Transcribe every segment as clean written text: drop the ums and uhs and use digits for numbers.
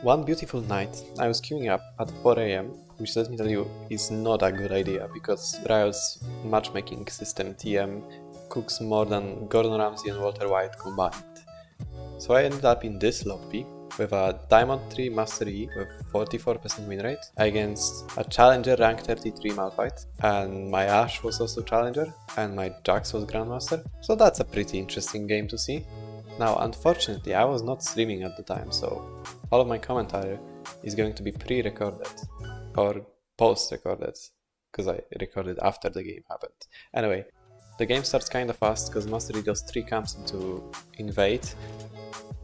One beautiful night, I was queuing up at 4 am, which let me tell you is not a good idea because Riot's matchmaking system TM cooks more than Gordon Ramsay and Walter White combined. So I ended up in this lobby with a Diamond 3 Master E with 44% win rate against a Challenger rank 33 Malphite, and my Ashe was also Challenger and my Jax was Grandmaster, so that's a pretty interesting game to see. Now unfortunately I was not streaming at the time, so all of my commentary is going to be pre-recorded or post-recorded, because I recorded after the game happened. Anyway, the game starts kinda fast because Master E does 3 camps into invade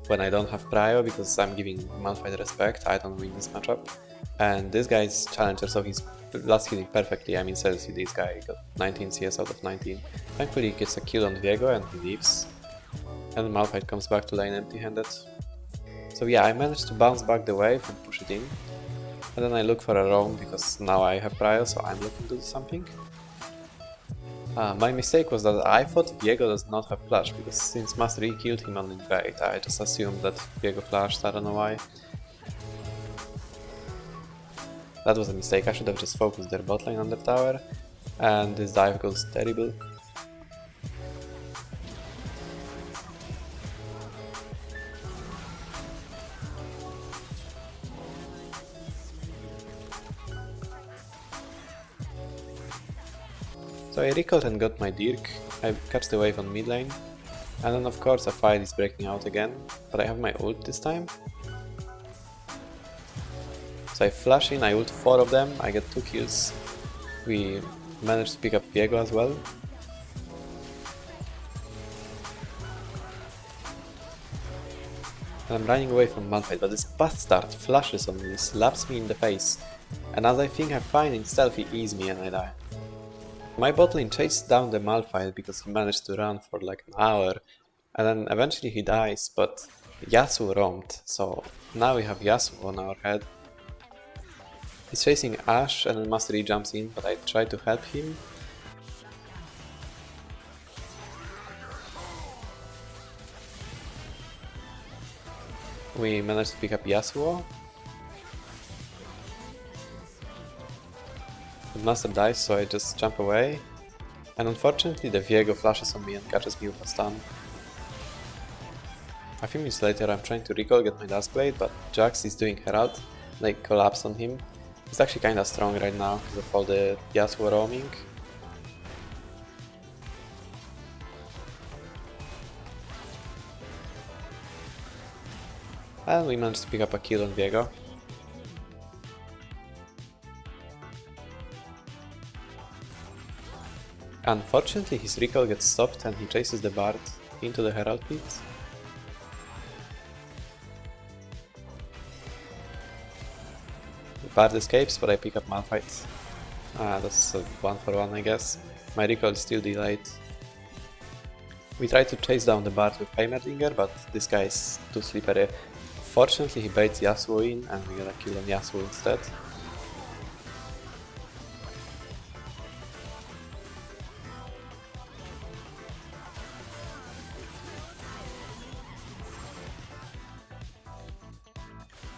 when I don't have prio because I'm giving Malphite respect, I don't win this matchup. And this guy is Challenger, so he's last hitting perfectly. I mean, seriously, this guy got 19 CS out of 19. Thankfully he gets a kill on Viego and he leaves. And Malphite comes back to lane empty-handed. So yeah, I managed to bounce back the wave and push it in. And then I look for a roam because now I have prio, so I'm looking to do something. My mistake was that I thought Viego does not have flash, because since Master E killed him on invade, I just assumed that Viego flashed, I don't know why. That was a mistake, I should have just focused their bot lane on the tower, and this dive goes terrible. So I recalled and got my Dirk, I catch the wave on mid lane, and then of course a fight is breaking out again, but I have my ult this time. So I flash in, I ult 4 of them, I get 2 kills. We managed to pick up Viego as well. And I'm running away from Malphite, but this bastard flashes on me, slaps me in the face, and as I think I'm fine in stealth, he E's me and I die. My bot lane chased down the Malphite because he managed to run for like an hour, and then eventually he dies, but Yasuo roamed, so now we have Yasuo on our head. He's chasing Ashe and then Master E jumps in, but I try to help him. We managed to pick up Yasuo. The Master dies, so I just jump away. And unfortunately the Viego flashes on me and catches me with a stun. A few minutes later I'm trying to recall, get my Duskblade, but Jax is doing Herald. They collapse on him. He's actually kinda strong right now because of all the Yasuo roaming. And we managed to pick up a kill on Viego. Unfortunately his recall gets stopped and he chases the Bard into the Herald pit. The Bard escapes, but I pick up Malphite. That's a 1-for-1 I guess. My recall is still delayed. We try to chase down the Bard with Heimerdinger, but this guy is too slippery. Fortunately he baits Yasuo in and we got a kill on Yasuo instead.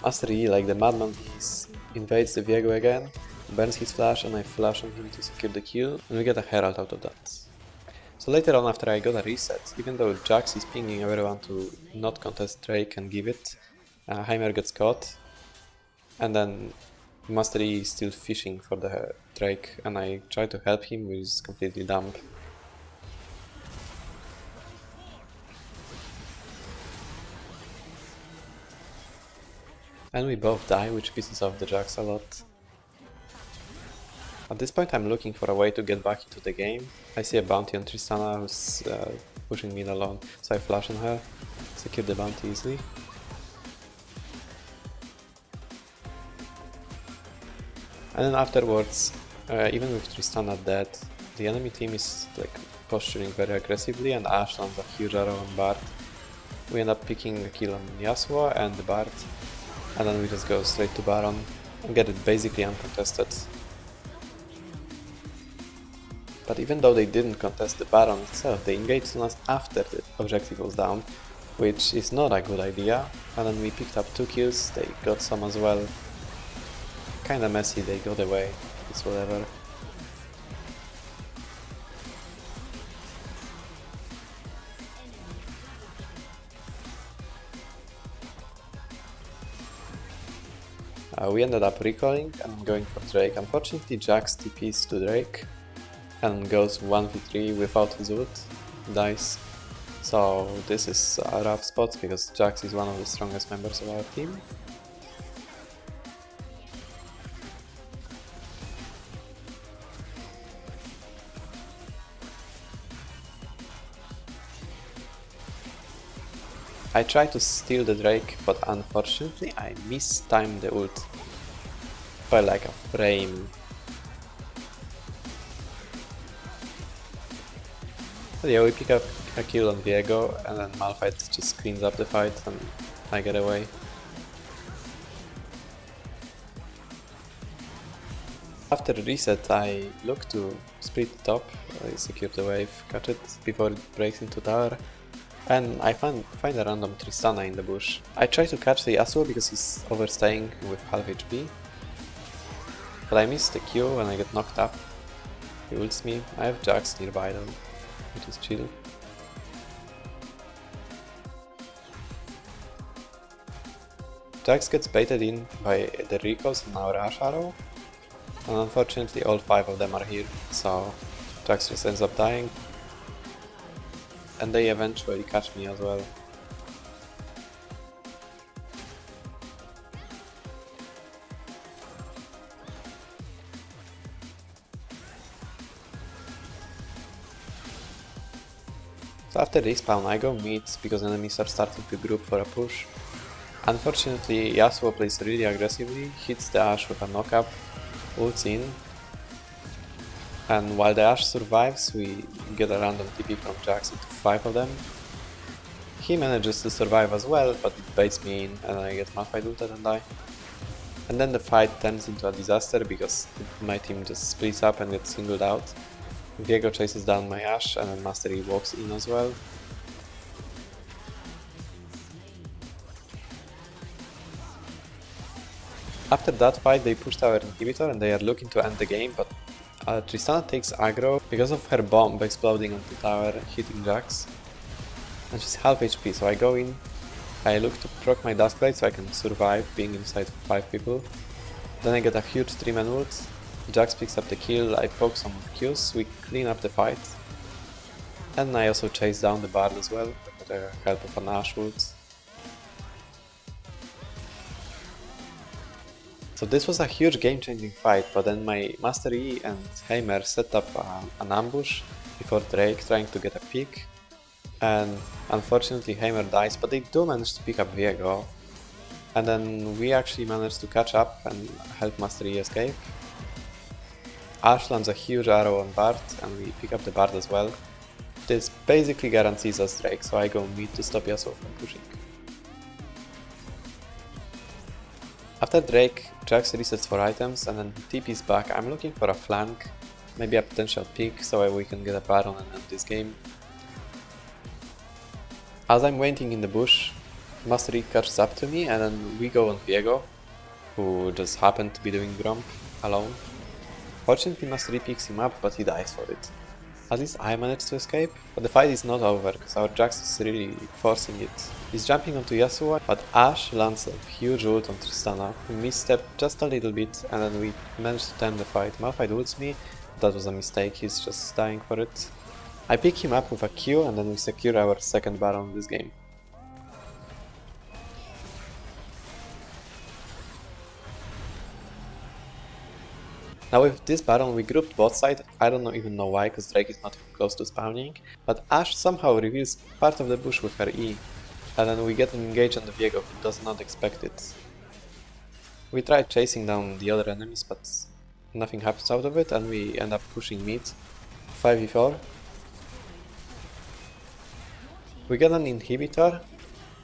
Master E, like the madman, he invades the Viego again, burns his flash and I flash on him to secure the kill, and we get a Herald out of that. So later on, after I got a reset, even though Jax is pinging everyone to not contest Drake and give it, Heimer gets caught, and then Master E is still fishing for the Drake, and I try to help him, which is completely dumb. And we both die, which pisses off the Jax a lot. At this point I'm looking for a way to get back into the game. I see a bounty on Tristana who's pushing me alone, so I flash on her, secure the bounty easily. And then afterwards, even with Tristana dead, the enemy team is like posturing very aggressively and Ashe lands a huge arrow on Bard. We end up picking a kill on Yasuo and the Bard, and then we just go straight to Baron and get it basically uncontested. But even though they didn't contest the Baron itself, they engaged on us after the objective was down, which is not a good idea. And then we picked up 2 kills, they got some as well. Kinda messy, they got away, it's whatever. We ended up recalling and going for Drake. Unfortunately, Jax TPs to Drake and goes 1v3 without his ult, dies. So this is a rough spot because Jax is one of the strongest members of our team. I tried to steal the Drake, but unfortunately I mistimed the ult by like a frame. But yeah, we pick up a kill on Viego, and then Malphite just cleans up the fight and I get away. After the reset, I look to split the top, I secure the wave, catch it before it breaks into tower. And I find a random Tristana in the bush. I try to catch the Yasuo because he's overstaying with half HP. But I miss the Q and I get knocked up. He ults me. I have Jax nearby though, which is chill. Jax gets baited in by the recalls in our Ash Arrow. And unfortunately all 5 of them are here, so Jax just ends up dying. And they eventually catch me as well. So after respawn I go mid because enemies are starting to group for a push. Unfortunately Yasuo plays really aggressively, hits the Ashe with a knock-up, ults in. And while the Ashe survives, we get a random TP from Jax into 5 of them. He manages to survive as well, but it baits me in and I get Malphite ulted and die. And then the fight turns into a disaster because my team just splits up and gets singled out. Viego chases down my Ashe and then Master Yi walks in as well. After that fight they pushed our inhibitor and they are looking to end the game, but Tristana takes aggro because of her bomb exploding on the tower, hitting Jax. And she's half HP, so I go in, I look to proc my Duskblade so I can survive being inside 5 people. Then I get a huge 3-man ult, Jax picks up the kill, I poke some Qs, we clean up the fight. And I also chase down the Bard as well, with the help of an Ashe ult. So this was a huge game-changing fight, but then my Master Yi and Heimer set up an ambush before Drake trying to get a pick. And unfortunately Heimer dies, but they do manage to pick up Viego. And then we actually managed to catch up and help Master Yi escape. Ashe lands a huge arrow on Bard and we pick up the Bard as well. This basically guarantees us Drake, so I go mid to stop Yasuo from pushing. After Drake, Jax resets for items and then TP's back. I'm looking for a flank, maybe a potential pick so we can get a Baron and end this game. As I'm waiting in the bush, Master Yi catches up to me and then we go on Viego, who just happened to be doing Gromp alone. Fortunately Master Yi picks him up, but he dies for it. At least I managed to escape, but the fight is not over because our Jax is really forcing it. He's jumping onto Yasuo, but Ashe lands a huge ult on Tristana. We misstep just a little bit and then we managed to turn the fight. Malphite ults me, that was a mistake, he's just dying for it. I pick him up with a Q and then we secure our second Baron this game. Now with this Baron we grouped bot side, I don't even know why, because Drake is not close to spawning, but Ashe somehow reveals part of the bush with her E, and then we get an engage on the Viego who does not expect it. We try chasing down the other enemies, but nothing happens out of it, and we end up pushing mid, 5v4. We get an inhibitor,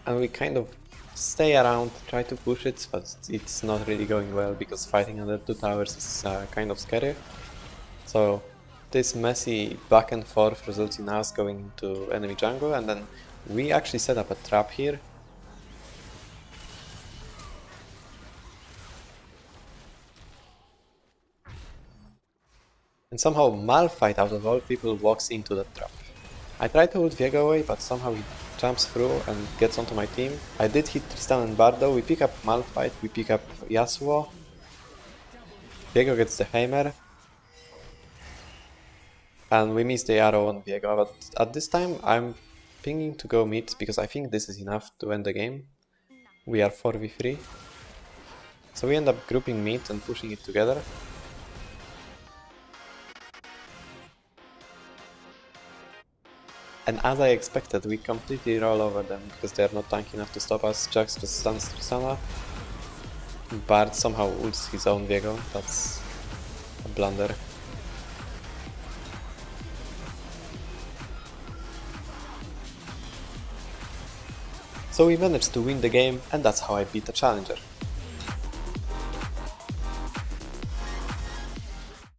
and we kind of stay around, try to push it, but it's not really going well because fighting under 2 towers is kind of scary. So this messy back and forth results in us going into enemy jungle and then We actually set up a trap here. And somehow Malphite, out of all people, walks into the trap. I try to ult Viego away, but somehow he jumps through and gets onto my team. I did hit Tristan and Bardo. We pick up Malphite, we pick up Yasuo. Viego gets the Heimer. And we miss the arrow on Viego, but at this time I'm pinging to go mid because I think this is enough to end the game. We are 4v3. So we end up grouping mid and pushing it together. And as I expected, we completely roll over them because they are not tanky enough to stop us. Jax just stuns Tristana. Bard somehow ults his own Viego. That's a blunder. So we managed to win the game, and that's how I beat the challenger.